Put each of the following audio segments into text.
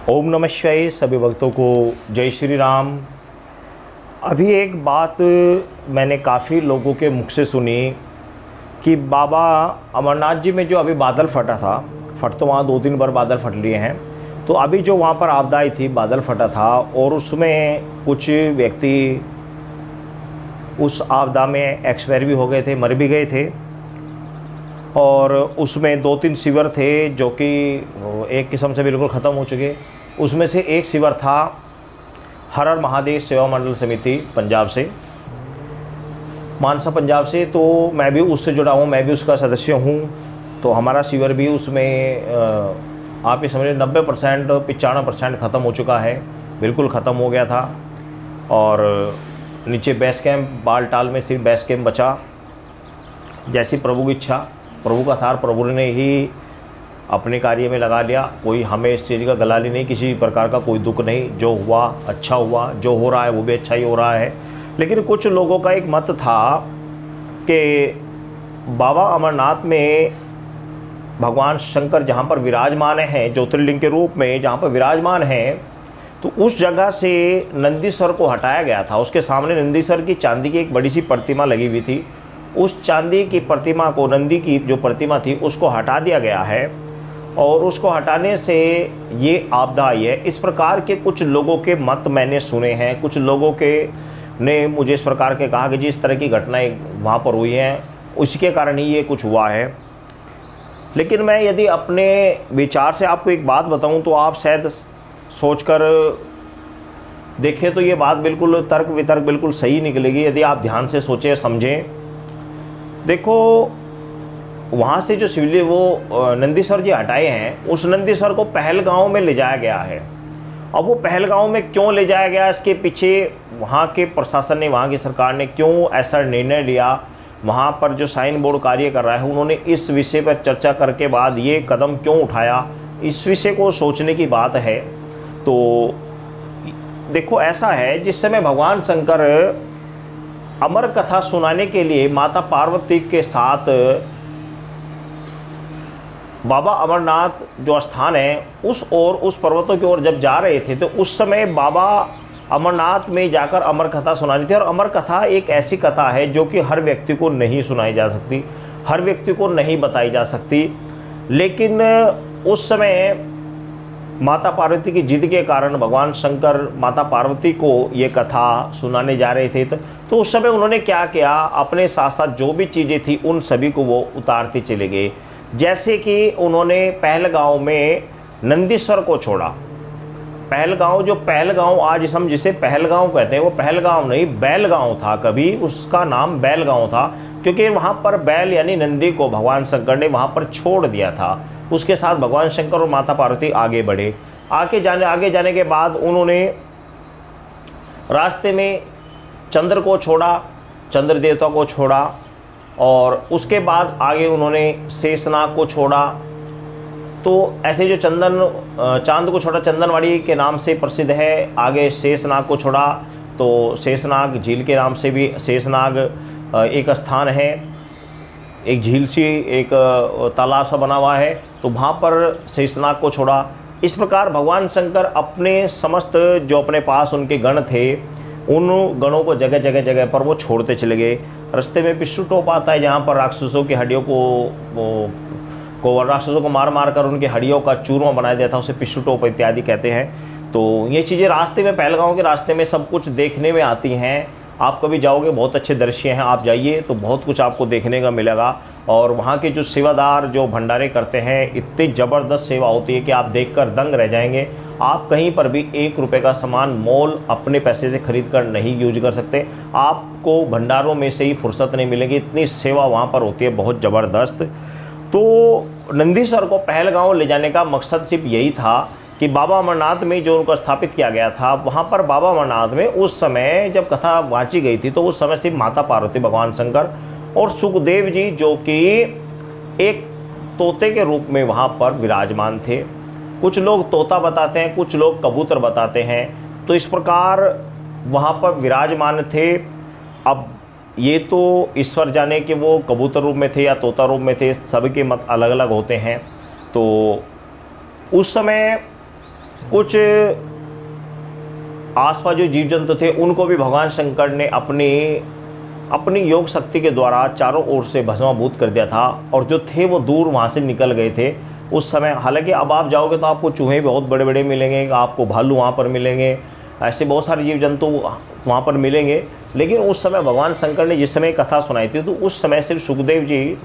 ओम नमः शिवाय। सभी भक्तों को जय श्री राम। अभी एक बात मैंने काफ़ी लोगों के मुख से सुनी कि बाबा अमरनाथ जी में जो अभी बादल फटा था, फट तो वहाँ 2-3 बार बादल फट लिए हैं, तो अभी जो वहाँ पर आपदा आई थी, बादल फटा था और उसमें कुछ व्यक्ति उस आपदा में एक्सपायर भी हो गए थे, मर भी गए थे। और उसमें 2-3 शिविर थे जो कि एक किस्म से बिल्कुल ख़त्म हो चुके। उसमें से एक शिविर था हर हर महादेव सेवा मंडल समिति पंजाब से, मानसा पंजाब से। तो मैं भी उससे जुड़ा हूँ, मैं भी उसका सदस्य हूँ। तो हमारा शिविर भी उसमें आप ये समझिए 90% 95% ख़त्म हो चुका है, बिल्कुल ख़त्म हो गया था। और नीचे बेस कैंप बालटाल में सिर्फ बेस कैंप बचा। जैसी प्रभु की इच्छा, प्रभु का थार, प्रभु ने ही अपने कार्य में लगा लिया। कोई हमें इस चीज़ का गलाली नहीं, किसी प्रकार का कोई दुख नहीं। जो हुआ अच्छा हुआ, जो हो रहा है वो भी अच्छा ही हो रहा है। लेकिन कुछ लोगों का एक मत था कि बाबा अमरनाथ में भगवान शंकर जहाँ पर विराजमान हैं, ज्योतिर्लिंग के रूप में जहाँ पर विराजमान हैं, तो उस जगह से नंदीश्वर को हटाया गया था। उसके सामने नंदीश्वर की चांदी की एक बड़ी सी प्रतिमा लगी हुई थी। उस चांदी की प्रतिमा को, नंदी की जो प्रतिमा थी, उसको हटा दिया गया है और उसको हटाने से ये आपदा आई है। इस प्रकार के कुछ लोगों के मत मैंने सुने हैं। कुछ लोगों के ने मुझे इस प्रकार के कहा कि जी इस तरह की घटनाएं वहाँ पर हुई हैं, उसके कारण ही ये कुछ हुआ है। लेकिन मैं यदि अपने विचार से आपको एक बात बताऊं तो आप शायद सोचकर देखें तो ये बात बिल्कुल तर्क वितर्क बिल्कुल सही निकलेगी यदि आप ध्यान से सोचें समझें। देखो, वहाँ से जो शिवलिंग वो नंदीश्वर जी हटाए हैं, उस नंदीश्वर को पहलगांव में ले जाया गया है। अब वो पहलगांव में क्यों ले जाया गया, इसके पीछे वहाँ के प्रशासन ने, वहाँ की सरकार ने क्यों ऐसा निर्णय लिया, वहाँ पर जो साइन बोर्ड कार्य कर रहा है उन्होंने इस विषय पर चर्चा करके बाद ये कदम क्यों उठाया, इस विषय को सोचने की बात है। तो देखो, ऐसा है जिस समय भगवान शंकर अमर कथा सुनाने के लिए माता पार्वती के साथ बाबा अमरनाथ जो स्थान है उस पर्वतों की ओर जब जा रहे थे, तो उस समय बाबा अमरनाथ में जाकर अमर कथा सुनानी थी। और अमर कथा एक ऐसी कथा है जो कि हर व्यक्ति को नहीं सुनाई जा सकती, हर व्यक्ति को नहीं बताई जा सकती। लेकिन उस समय माता पार्वती की जिद के कारण भगवान शंकर माता पार्वती को ये कथा सुनाने जा रहे थे। तो उस समय उन्होंने क्या किया, अपने साथ साथ जो भी चीज़ें थी उन सभी को वो उतारते चले गए। जैसे कि उन्होंने पहलगांव में नंदीश्वर को छोड़ा। पहलगांव, जो पहलगांव आज हम जिसे पहलगांव कहते हैं, वो पहलगांव नहीं बैलगांव था। कभी उसका नाम बैलगांव था क्योंकि वहाँ पर बैल यानी नंदी को भगवान शंकर ने वहाँ पर छोड़ दिया था। उसके साथ भगवान शंकर और माता पार्वती आगे बढ़े। आगे जाने के बाद उन्होंने रास्ते में चंद्र को छोड़ा, चंद्र देवता को छोड़ा, और उसके बाद आगे उन्होंने शेषनाग को छोड़ा। तो ऐसे जो चांद को छोड़ा, चंदनवाड़ी के नाम से प्रसिद्ध है। आगे शेषनाग को छोड़ा तो शेषनाग झील के नाम से भी शेषनाग एक स्थान है, एक झील सी, एक तालाब सा बना हुआ है, तो वहाँ पर शेषनाग को छोड़ा। इस प्रकार भगवान शंकर अपने समस्त जो अपने पास उनके गण थे, उन गणों को जगह जगह पर वो छोड़ते चले गए। रास्ते में पिस्सू टोप आता है जहाँ पर राक्षसों की हड्डियों राक्षसों को मार मार कर उनकी हड्डियों का चूरमा बनाया जाता है, उसे पिस्सू टोप इत्यादि कहते हैं। तो ये चीज़ें रास्ते में, पहलगांव के रास्ते में सब कुछ देखने में आती हैं। आप कभी जाओगे, बहुत अच्छे दृश्य हैं, आप जाइए तो बहुत कुछ आपको देखने का मिलेगा। और वहाँ के जो सेवादार जो भंडारे करते हैं, इतनी ज़बरदस्त सेवा होती है कि आप देखकर दंग रह जाएंगे। आप कहीं पर भी 1 रुपये का सामान मोल अपने पैसे से खरीद कर नहीं यूज कर सकते। आपको भंडारों में से ही फुर्सत नहीं मिलेगी, इतनी सेवा वहाँ पर होती है, बहुत ज़बरदस्त। तो नंदीश्वर को पहलगांव ले जाने का मकसद सिर्फ यही था कि बाबा अमरनाथ में जो उनको स्थापित किया गया था, वहाँ पर बाबा अमरनाथ में उस समय जब कथा वांची गई थी तो उस समय सिर्फ माता पार्वती, भगवान शंकर और सुखदेव जी जो कि एक तोते के रूप में वहाँ पर विराजमान थे। कुछ लोग तोता बताते हैं, कुछ लोग कबूतर बताते हैं। तो इस प्रकार वहाँ पर विराजमान थे। अब ये तो ईश्वर जाने कि वो कबूतर रूप में थे या तोता रूप में थे, सबके मत अलग अलग होते हैं। तो उस समय कुछ आसपास जो जीव जंतु थे उनको भी भगवान शंकर ने अपनी योग शक्ति के द्वारा चारों ओर से भस्माभूत कर दिया था, और जो थे वो दूर वहाँ से निकल गए थे उस समय। हालांकि अब आप जाओगे तो आपको चूहे बहुत बड़े बड़े मिलेंगे, आपको भालू वहाँ पर मिलेंगे, ऐसे बहुत सारे जीव जंतु वहाँ पर मिलेंगे। लेकिन उस समय भगवान शंकर ने जिस समय कथा सुनाई थी तो उस समय सिर्फ सुखदेव जी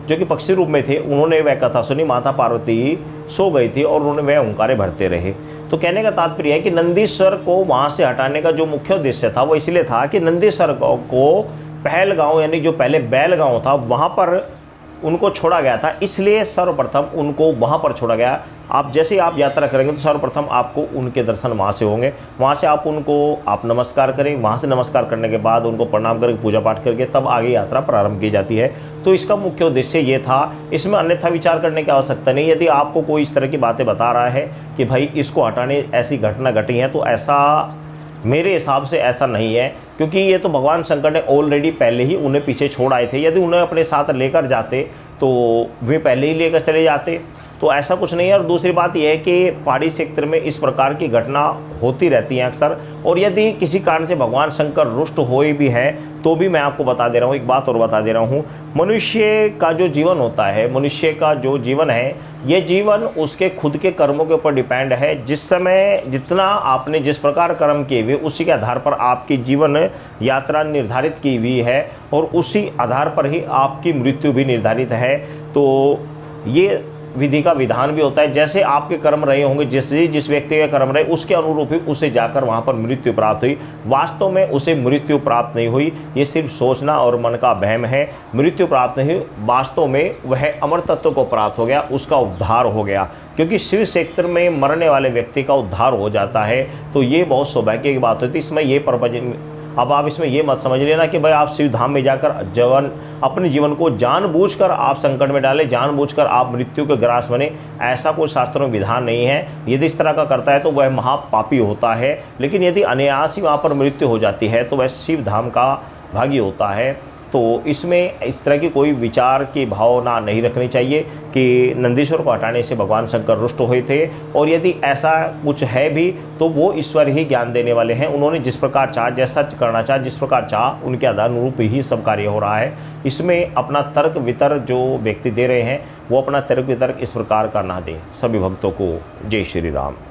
जो कि पक्षी रूप में थे उन्होंने वह कथा सुनी, माता पार्वती सो गई थी और उन्होंने वह ओंकारे भरते रहे। तो कहने का तात्पर्य है कि नंदीश्वर को वहाँ से हटाने का जो मुख्य उद्देश्य था वो इसलिए था कि नंदीश्वर को पहलगांव यानी जो पहले बैलगांव था वहाँ पर उनको छोड़ा गया था, इसलिए सर्वप्रथम उनको वहाँ पर छोड़ा गया। आप जैसे आप यात्रा करेंगे तो सर्वप्रथम आपको उनके दर्शन वहाँ से होंगे, वहाँ से आप नमस्कार करें, वहाँ से नमस्कार करने के बाद उनको प्रणाम करके पूजा पाठ करके तब आगे यात्रा प्रारंभ की जाती है। तो इसका मुख्य उद्देश्य ये था, इसमें अन्यथा विचार करने की आवश्यकता नहीं। यदि आपको कोई इस तरह की बातें बता रहा है कि भाई इसको हटाने ऐसी घटना घटी है, तो ऐसा मेरे हिसाब से ऐसा नहीं है, क्योंकि ये तो भगवान शंकर ने ऑलरेडी पहले ही उन्हें पीछे छोड़ आए थे। यदि उन्हें अपने साथ लेकर जाते तो वे पहले ही लेकर चले जाते, तो ऐसा कुछ नहीं है। और दूसरी बात यह है कि पहाड़ी क्षेत्र में इस प्रकार की घटना होती रहती है अक्सर, और यदि किसी कारण से भगवान शंकर रुष्ट हुए भी है तो भी मैं आपको बता दे रहा हूँ, एक बात और बता दे रहा हूँ, मनुष्य का जो जीवन होता है, मनुष्य का जो जीवन है, ये जीवन उसके खुद के कर्मों के ऊपर डिपेंड है। जिस समय जितना आपने जिस प्रकार कर्म किए हुए उसी के आधार पर आपकी जीवन यात्रा निर्धारित की हुई है, और उसी आधार पर ही आपकी मृत्यु भी निर्धारित है। तो ये विधि का विधान भी होता है, जैसे आपके कर्म रहे होंगे, जिस व्यक्ति के कर्म रहे उसके अनुरूप ही उसे जाकर वहाँ पर मृत्यु प्राप्त हुई। वास्तव में उसे मृत्यु प्राप्त नहीं हुई, ये सिर्फ सोचना और मन का वहम है। मृत्यु प्राप्त नहीं हुई, वास्तव में वह अमर तत्व को प्राप्त हो गया, उसका उद्धार हो गया, क्योंकि शिव क्षेत्र में मरने वाले व्यक्ति का उद्धार हो जाता है। तो ये बहुत सौभाग्य की बात होती है। इसमें ये अब आप इसमें ये मत समझ लेना कि भाई आप शिव धाम में जाकर अपने जीवन को जानबूझकर आप संकट में डालें, जानबूझकर आप मृत्यु के ग्रास बने, ऐसा कोई शास्त्रों में विधान नहीं है। यदि इस तरह का करता है तो वह महापापी होता है, लेकिन यदि अनायास ही वहाँ पर मृत्यु हो जाती है तो वह शिव धाम का भागी होता है। तो इसमें इस तरह की कोई विचार की भावना नहीं रखनी चाहिए कि नंदीश्वर को हटाने से भगवान शंकर रुष्ट हुए थे, और यदि ऐसा कुछ है भी तो वो ईश्वर ही ज्ञान देने वाले हैं। उन्होंने जिस प्रकार चाहा, जैसा करना चाहा, जिस प्रकार चाहा, उनके आधार अनुरूप ही सब कार्य हो रहा है। इसमें अपना तर्क वितर्क जो व्यक्ति दे रहे हैं वो अपना तर्क वितर्क इस प्रकार का ना दें। सभी भक्तों को जय श्री राम।